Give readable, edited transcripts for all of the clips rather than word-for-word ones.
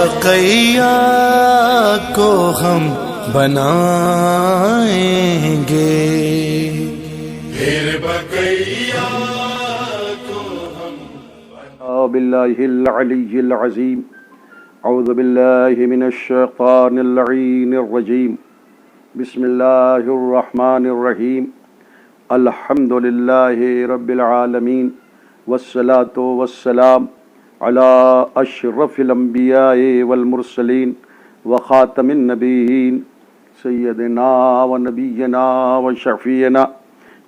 بقیہ کو ہم بنائیں گے، پھر بقیہ کو ہم باللہ العلی العظیم اعوذ باللہ من الشیطان اللعین الرجیم بسم اللہ الرحمن الرحیم الحمد للہ رب العالمین والصلاة والسلام علی اشرف الانبیاء والمرسلین وخاتم النبیین سیدنا و نبینا و شفیعنا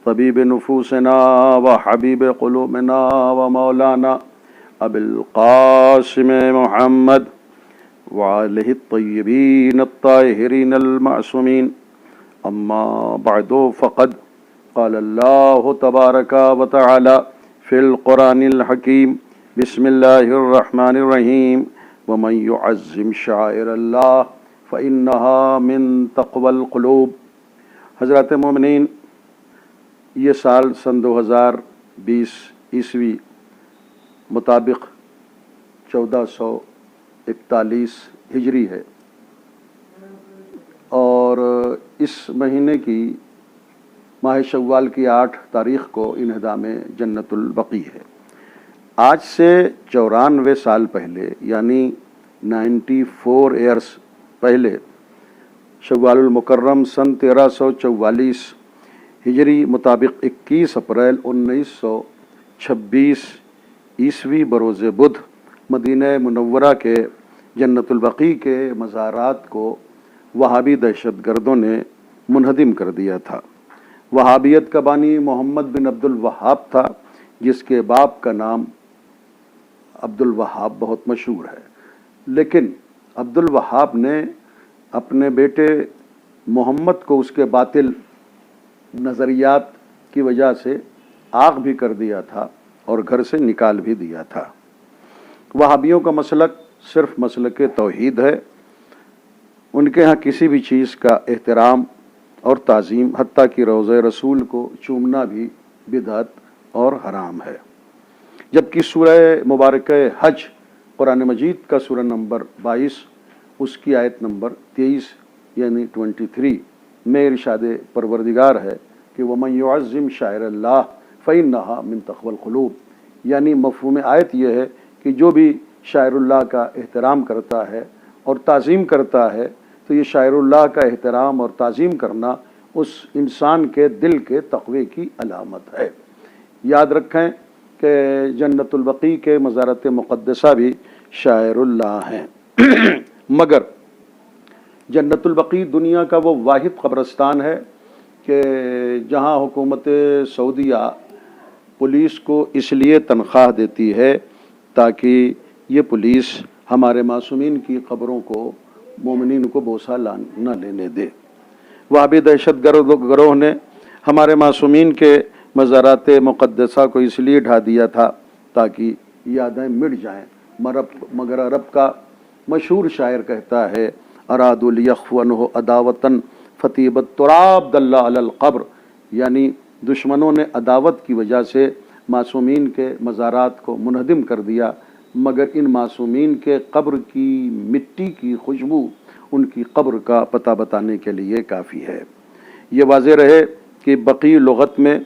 طبیب نفوسنا و حبیب قلوبنا و مولانا ابی القاسم محمد وآلہ الطیبین الطاہرین المعصومین اما بعد فقد قال اللہ تبارک و تعالی فی القرآن الحکیم بسم اللہ الرحمن الرحیم ومن يعظم شعائر اللہ فإنها من تقوى القلوب۔ حضرات مومنین، یہ سال سن 2020 عیسوی مطابق 1441 ہجری ہے، اور اس مہینے کی ماہ شوال کی 8 تاریخ کو انہدام جنت البقیع ہے۔ آج سے 94 سال پہلے، یعنی 94 ایئرس پہلے، شوال المکرم سن 1344 ہجری مطابق 21 اپریل 1926 عیسوی بروز بدھ مدینہ منورہ کے جنت البقیع کے مزارات کو وہابی دہشت گردوں نے منہدم کر دیا تھا۔ وہابیت کا بانی محمد بن عبد الوہاب تھا، جس کے باپ کا نام عبد الوہاب بہت مشہور ہے، لیکن عبد الوہاب نے اپنے بیٹے محمد کو اس کے باطل نظریات کی وجہ سے آگ بھی کر دیا تھا اور گھر سے نکال بھی دیا تھا۔ وہابیوں کا مسلک صرف مسلک توحید ہے۔ ان کے ہاں کسی بھی چیز کا احترام اور تعظیم، حتیٰ کہ روضہ رسول کو چومنا بھی بدعت اور حرام ہے۔ جبکہ سورہ مبارکہ حج قرآن مجید کا سورہ نمبر 22 اس کی آیت نمبر 23 یعنی 23 میں ارشاد پروردگار ہے کہ وَمَن يُعَظِّمْ شَعَائِرَ اللَّهِ فَإِنَّهَا مِن تَقْوَى الْقُلُوبِ، یعنی مفہوم آیت یہ ہے کہ جو بھی شاعر اللہ کا احترام کرتا ہے اور تعظیم کرتا ہے تو یہ شاعر اللہ کا احترام اور تعظیم کرنا اس انسان کے دل کے تقوی کی علامت ہے۔ یاد رکھیں کہ جنت البقیع کے مزارت مقدسہ بھی شاعر اللہ ہیں، مگر جنت البقیع دنیا کا وہ واحد قبرستان ہے کہ جہاں حکومت سعودیہ پولیس کو اس لیے تنخواہ دیتی ہے تاکہ یہ پولیس ہمارے معصومین کی قبروں کو مومنین کو بوسہ نہ لینے دے۔ وہابی دہشت گروہ نے ہمارے معصومین کے مزارات مقدسہ کو اس لیے ڈھا دیا تھا تاکہ یادیں مٹ جائیں، مگر عرب کا مشہور شاعر کہتا ہے ارادوا لیخونہ عداوۃ فطیبت تراب دل علی القبر، یعنی دشمنوں نے عداوت کی وجہ سے معصومین کے مزارات کو منہدم کر دیا، مگر ان معصومین کے قبر کی مٹی کی خوشبو ان کی قبر کا پتہ بتانے کے لیے کافی ہے۔ یہ واضح رہے کہ بقیع لغت میں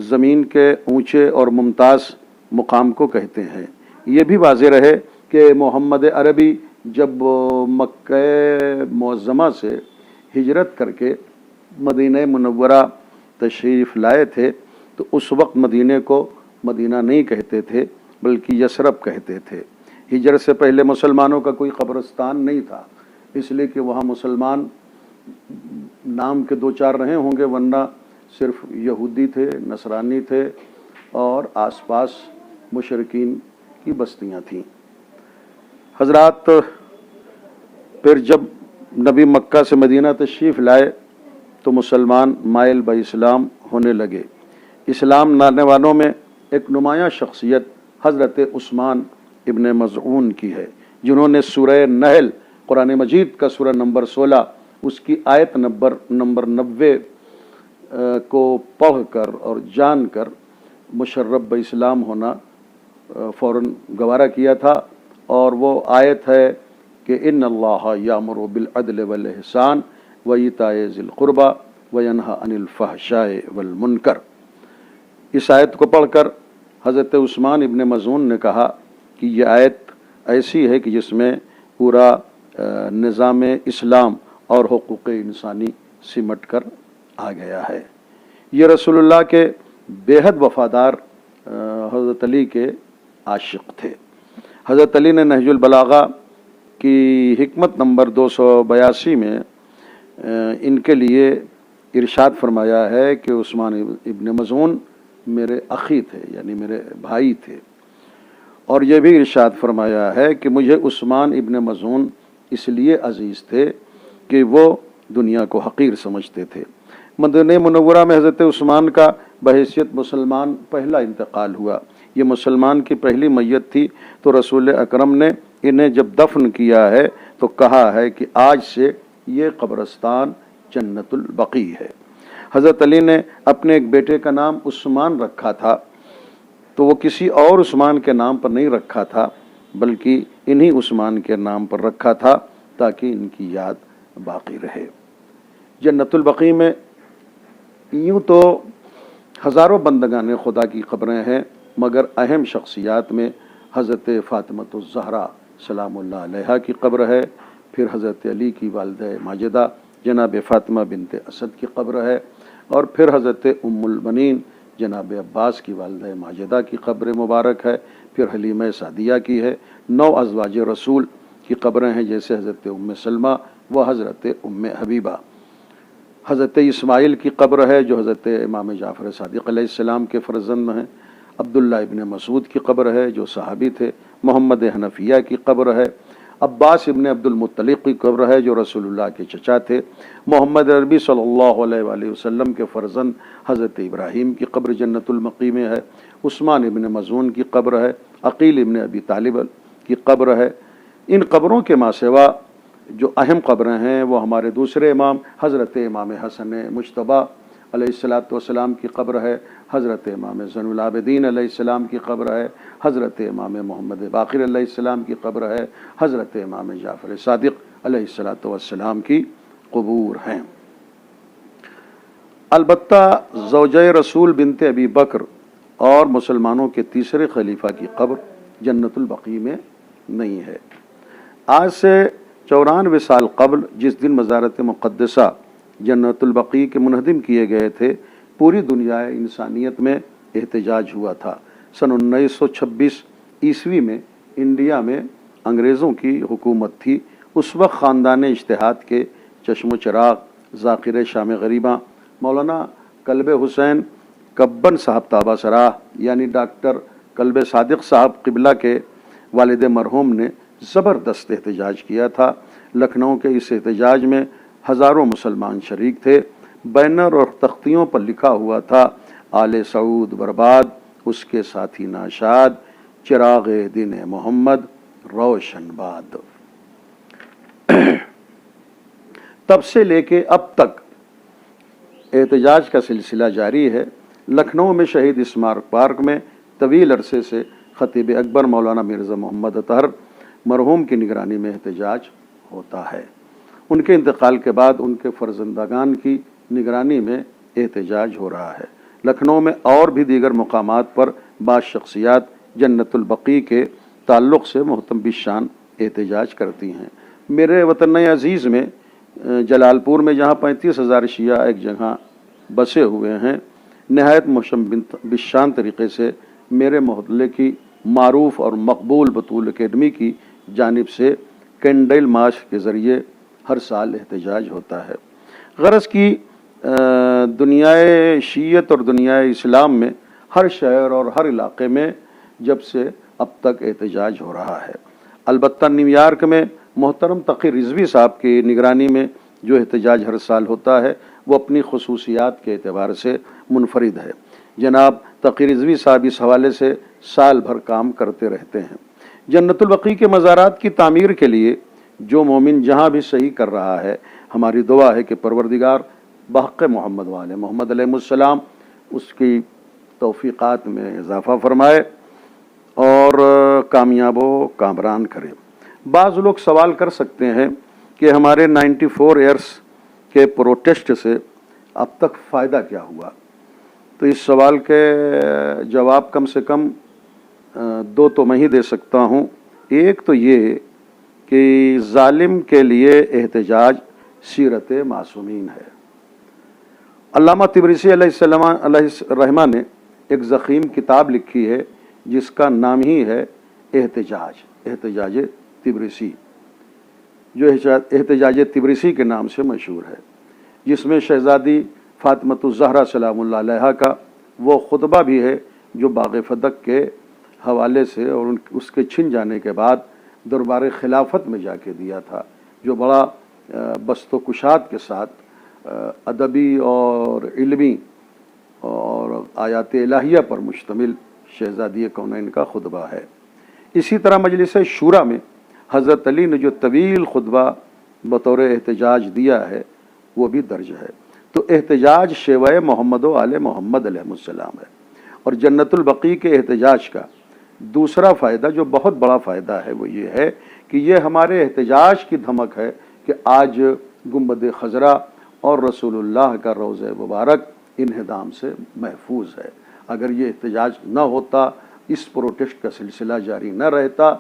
زمین کے اونچے اور ممتاز مقام کو کہتے ہیں۔ یہ بھی واضح رہے کہ محمد عربی جب مکہ معظمہ سے ہجرت کر کے مدینہ منورہ تشریف لائے تھے تو اس وقت مدینہ کو مدینہ نہیں کہتے تھے بلکہ یثرب کہتے تھے۔ ہجرت سے پہلے مسلمانوں کا کوئی قبرستان نہیں تھا، اس لیے کہ وہاں مسلمان نام کے 2-4 رہے ہوں گے، ورنہ صرف یہودی تھے، نصرانی تھے اور آس پاس مشرکین کی بستیاں تھیں۔ حضرات، پھر جب نبی مکہ سے مدینہ تشریف لائے تو مسلمان مائل با اسلام ہونے لگے۔ اسلام لانے والوں میں ایک نمایاں شخصیت حضرت عثمان ابن مظعون کی ہے، جنہوں نے سورہ نحل قرآن مجید کا سورہ نمبر 16 اس کی آیت نمبر 90 کو پڑھ کر اور جان کر مشرف باسلام ہونا فوراً گوارا کیا تھا، اور وہ آیت ہے کہ ان اللہ یامر بالعدل والاحسان وایتاء ذی القربی وینہی عن الفحشاء والمنکر۔ اس آیت کو پڑھ کر حضرت عثمان ابن مظعون نے کہا کہ یہ آیت ایسی ہے کہ جس میں پورا نظام اسلام اور حقوق انسانی سمٹ کر آ گیا ہے۔ یہ رسول اللہ کے بے حد وفادار حضرت علی کے عاشق تھے۔ حضرت علی نے نہج البلاغہ کی حکمت نمبر 282 میں ان کے لیے ارشاد فرمایا ہے کہ عثمان ابن مظعون میرے اخی تھے، یعنی میرے بھائی تھے، اور یہ بھی ارشاد فرمایا ہے کہ مجھے عثمان ابن مظعون اس لیے عزیز تھے کہ وہ دنیا کو حقیر سمجھتے تھے۔ مدینہ منورہ میں حضرت عثمان کا بحیثیت مسلمان پہلا انتقال ہوا۔ یہ مسلمان کی پہلی میت تھی، تو رسول اکرم نے انہیں جب دفن کیا ہے تو کہا ہے کہ آج سے یہ قبرستان جنت البقیع ہے۔ حضرت علی نے اپنے ایک بیٹے کا نام عثمان رکھا تھا، تو وہ کسی اور عثمان کے نام پر نہیں رکھا تھا، بلکہ انہی عثمان کے نام پر رکھا تھا تاکہ ان کی یاد باقی رہے۔ جنت البقیع میں یوں تو ہزاروں بندگان خدا کی قبریں ہیں، مگر اہم شخصیات میں حضرت فاطمۃ الزہرا سلام اللہ علیہا کی قبر ہے، پھر حضرت علی کی والدہ ماجدہ جناب فاطمہ بنت اسد کی قبر ہے، اور پھر حضرت ام البنین جناب عباس کی والدہ ماجدہ کی قبر مبارک ہے، پھر حلیمہ سعدیہ کی ہے۔ 9 ازواج رسول کی قبریں ہیں، جیسے حضرت ام سلمہ و حضرت ام حبیبہ۔ حضرت اسماعیل کی قبر ہے جو حضرت امام جعفر صادق علیہ السلام کے فرزند ہیں۔ عبداللہ ابن مسعود کی قبر ہے جو صحابی تھے۔ محمد حنفیہ کی قبر ہے۔ عباس ابن عبد المطلب کی قبر ہے جو رسول اللہ کے چچا تھے۔ محمد عربی صلی اللہ علیہ وآلہ وسلم کے فرزند حضرت ابراہیم کی قبر جنت البقیع میں ہے۔ عثمان ابن مظعون کی قبر ہے۔ عقیل ابن ابی طالب کی قبر ہے۔ ان قبروں کے ماں سوا جو اہم قبریں ہیں وہ ہمارے دوسرے امام حضرت امام حسن مجتبیٰ علیہ السلام کی قبر ہے، حضرت امام زین العابدین علیہ السلام کی قبر ہے، حضرت امام محمد باقر علیہ السلام کی قبر ہے، حضرت امام جعفر صادق علیہ السلام کی قبور ہیں۔ البتہ زوجہ رسول بنت ابی بکر اور مسلمانوں کے تیسرے خلیفہ کی قبر جنت البقیع میں نہیں ہے۔ آج سے 94 سال قبل جس دن مزارت مقدسہ جنت البقیع کے منہدم کیے گئے تھے، پوری دنیا انسانیت میں احتجاج ہوا تھا۔ سن 1926 عیسوی میں انڈیا میں انگریزوں کی حکومت تھی۔ اس وقت خاندان اجتہاد کے چشم و چراغ ذاکر شام غریباں مولانا کلب حسین کبن صاحب طابہ سراہ یعنی ڈاکٹر کلب صادق صاحب قبلہ کے والد مرحوم نے زبردست احتجاج کیا تھا۔ لکھنؤ کے اس احتجاج میں ہزاروں مسلمان شریک تھے۔ بینر اور تختیوں پر لکھا ہوا تھا: آل سعود برباد، اس کے ساتھی ناشاد، چراغ دین محمد روشن باد۔ تب سے لے کے اب تک احتجاج کا سلسلہ جاری ہے۔ لکھنؤ میں شہید اسمارک پارک میں طویل عرصے سے خطیب اکبر مولانا مرزا محمد اطہر مرحوم کی نگرانی میں احتجاج ہوتا ہے۔ ان کے انتقال کے بعد ان کے فرزندگان کی نگرانی میں احتجاج ہو رہا ہے۔ لکھنؤ میں اور بھی دیگر مقامات پر بعض شخصیات جنت البقیع کے تعلق سے محتم بالشان احتجاج کرتی ہیں۔ میرے وطن عزیز میں جلال پور میں جہاں 35,000 شیعہ ایک جگہ بسے ہوئے ہیں، نہایت محتم بالشان طریقے سے میرے محلے کی معروف اور مقبول بطول اکیڈمی کی جانب سے کینڈل مارچ کے ذریعے ہر سال احتجاج ہوتا ہے۔ غرض کی دنیائے شیعت اور دنیائے اسلام میں ہر شہر اور ہر علاقے میں جب سے اب تک احتجاج ہو رہا ہے۔ البتہ نیو یارک میں محترم تقی رضوی صاحب کی نگرانی میں جو احتجاج ہر سال ہوتا ہے وہ اپنی خصوصیات کے اعتبار سے منفرد ہے۔ جناب تقی رضوی صاحب اس حوالے سے سال بھر کام کرتے رہتے ہیں۔ جنت البقیع کے مزارات کی تعمیر کے لیے جو مومن جہاں بھی صحیح کر رہا ہے، ہماری دعا ہے کہ پروردگار بحق محمد والے محمد علیہ السلام اس کی توفیقات میں اضافہ فرمائے اور کامیاب و کامران کرے۔ بعض لوگ سوال کر سکتے ہیں کہ ہمارے 94 ایئرس کے پروٹیسٹ سے اب تک فائدہ کیا ہوا؟ تو اس سوال کے جواب کم سے کم دو تو میں ہی دے سکتا ہوں۔ ایک تو یہ کہ ظالم کے لیے احتجاج سیرت معصومین ہے۔ علامہ طبرسی علیہ الرحمہ نے ایک ضخیم کتاب لکھی ہے جس کا نام ہی ہے احتجاج طبرسی، جو احتجاج طبرسی کے نام سے مشہور ہے، جس میں شہزادی فاطمۃ الزہرا سلام اللہ علیہا کا وہ خطبہ بھی ہے جو باغ فدق کے حوالے سے اور اس کے چھن جانے کے بعد دربار خلافت میں جا کے دیا تھا، جو بڑا بست و کشاد کے ساتھ ادبی اور علمی اور آیات الہیہ پر مشتمل شہزادی کونین کا خطبہ ہے۔ اسی طرح مجلس شورا میں حضرت علی نے جو طویل خطبہ بطور احتجاج دیا ہے وہ بھی درج ہے۔ تو احتجاج شیوہ محمد و آل محمد علیہ السلام ہے۔ اور جنت البقیع کے احتجاج کا دوسرا فائدہ جو بہت بڑا فائدہ ہے وہ یہ ہے کہ یہ ہمارے احتجاج کی دھمک ہے کہ آج گنبد خضرا اور رسول اللہ کا روضہ مبارک انہدام سے محفوظ ہے۔ اگر یہ احتجاج نہ ہوتا، اس پروٹیسٹ کا سلسلہ جاری نہ رہتا،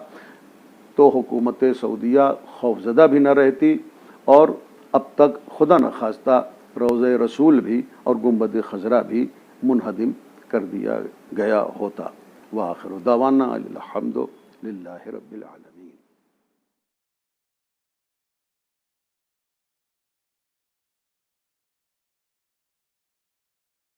تو حکومت سعودیہ خوفزدہ بھی نہ رہتی اور اب تک خدا نخواستہ روضہ رسول بھی اور گنبد خضرا بھی منہدم کر دیا گیا ہوتا۔ وآخر دعوانا الحمد للہ رب العالمین۔